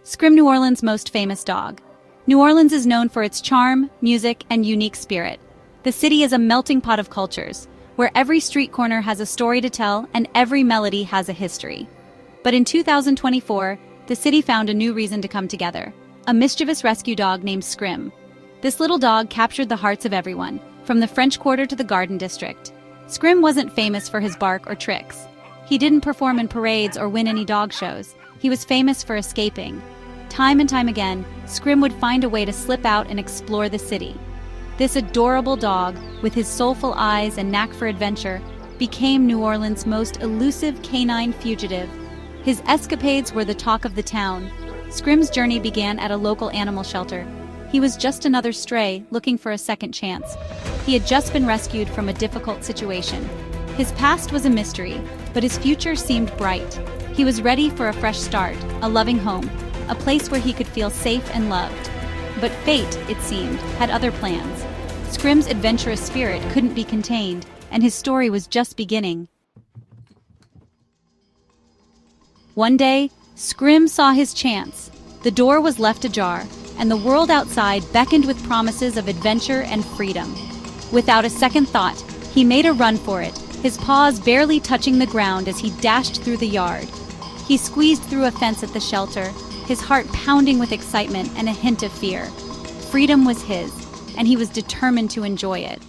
Scrim, New Orleans' most famous dog. New Orleans is known for its charm, music, and unique spirit. The city is a melting pot of cultures, where every street corner has a story to tell and every melody has a history. But in 2024, the city found a new reason to come together: a mischievous rescue dog named Scrim. This little dog captured the hearts of everyone, from the French Quarter to the Garden District. Scrim wasn't famous for his bark or tricks. He didn't perform in parades or win any dog shows. He was famous for escaping. Time and time again, Scrim would find a way to slip out and explore the city. This adorable dog, with his soulful eyes and knack for adventure, became New Orleans' most elusive canine fugitive. His escapades were the talk of the town. Scrim's journey began at a local animal shelter. He was just another stray looking for a second chance. He had just been rescued from a difficult situation. His past was a mystery, but his future seemed bright. He was ready for a fresh start, a loving home, a place where he could feel safe and loved. But fate, it seemed, had other plans. Scrim's adventurous spirit couldn't be contained, and his story was just beginning. One day, Scrim saw his chance. The door was left ajar, and the world outside beckoned with promises of adventure and freedom. Without a second thought, he made a run for it, his paws barely touching the ground as he dashed through the yard. He squeezed through a fence at the shelter, his heart pounding with excitement and a hint of fear. Freedom was his, and he was determined to enjoy it.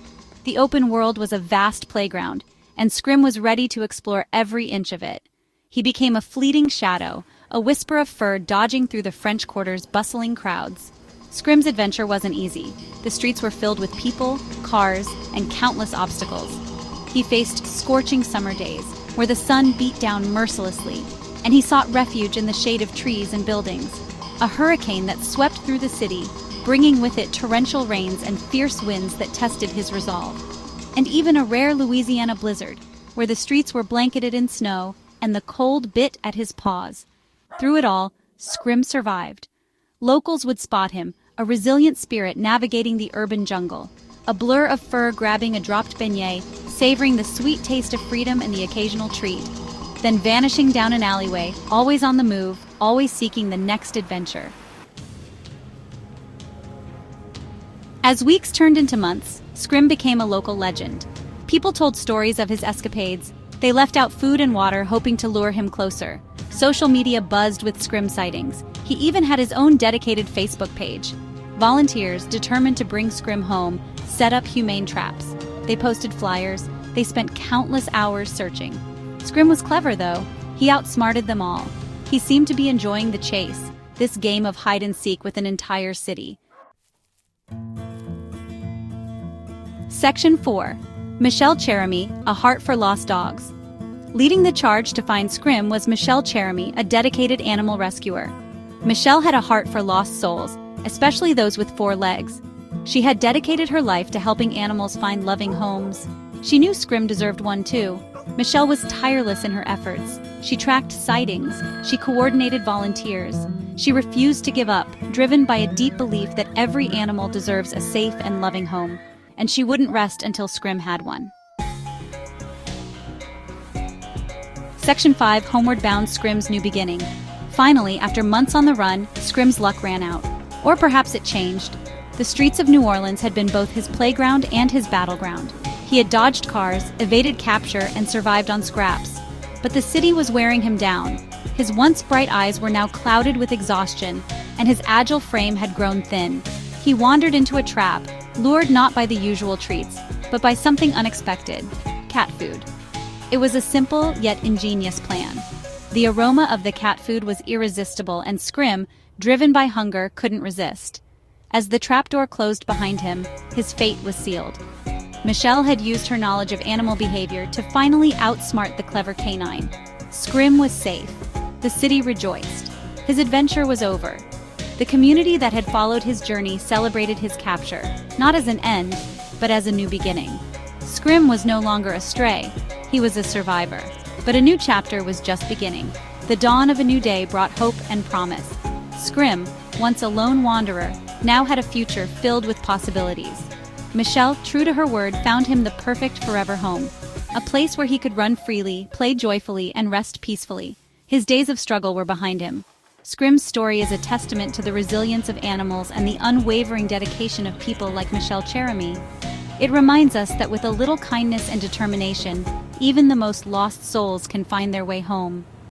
The open world was a vast playground, and Scrim was ready to explore every inch of it. He became a fleeting shadow, a whisper of fur dodging through the French Quarter's bustling crowds. Scrim's adventure wasn't easy. The streets were filled with people, cars, and countless obstacles. He faced scorching summer days, where the sun beat down mercilessly, and he sought refuge in the shade of trees and buildings. A hurricane that swept through the city, bringing with it torrential rains and fierce winds that tested his resolve. And even a rare Louisiana blizzard, where the streets were blanketed in snow and the cold bit at his paws. Through it all, Scrim survived. Locals would spot him, a resilient spirit navigating the urban jungle, a blur of fur grabbing a dropped beignet, savoring the sweet taste of freedom and the occasional treat, then vanishing down an alleyway, always on the move, always seeking the next adventure. As weeks turned into months, Scrim became a local legend. People told stories of his escapades. They left out food and water, hoping to lure him closer. Social media buzzed with Scrim sightings. He even had his own dedicated Facebook page. Volunteers, determined to bring Scrim home, set up humane traps. They posted flyers. They spent countless hours searching. Scrim was clever, though. He outsmarted them all. He seemed to be enjoying the chase, this game of hide-and-seek with an entire city. Section 4. Michelle Cheramie, A Heart for Lost Dogs. Leading the charge to find Scrim was Michelle Cheramie, a dedicated animal rescuer. Michelle had a heart for lost souls, especially those with 4 legs. She had dedicated her life to helping animals find loving homes. She knew Scrim deserved one too. Michelle was tireless in her efforts. She tracked sightings. She coordinated volunteers. She refused to give up, driven by a deep belief that every animal deserves a safe and loving home. And she wouldn't rest until Scrim had one. Section 5. Homeward Bound, Scrim's New Beginning. Finally, after months on the run, Scrim's luck ran out. Or perhaps it changed. The streets of New Orleans had been both his playground and his battleground. He had dodged cars, evaded capture, and survived on scraps. But the city was wearing him down. His once bright eyes were now clouded with exhaustion, and his agile frame had grown thin. He wandered into a trap, lured not by the usual treats, but by something unexpected: cat food. It was a simple yet ingenious plan. The aroma of the cat food was irresistible, and Scrim, driven by hunger, couldn't resist. As the trapdoor closed behind him, his fate was sealed. Michelle had used her knowledge of animal behavior to finally outsmart the clever canine. Scrim was safe. The city rejoiced. His adventure was over. The community that had followed his journey celebrated his capture, not as an end, but as a new beginning. Scrim was no longer a stray. He was a survivor. But a new chapter was just beginning. The dawn of a new day brought hope and promise. Scrim, once a lone wanderer, now had a future filled with possibilities. Michelle, true to her word, found him the perfect forever home. A place where he could run freely, play joyfully, and rest peacefully. His days of struggle were behind him. Scrim's story is a testament to the resilience of animals and the unwavering dedication of people like Michelle Cheramie. It reminds us that with a little kindness and determination, even the most lost souls can find their way home.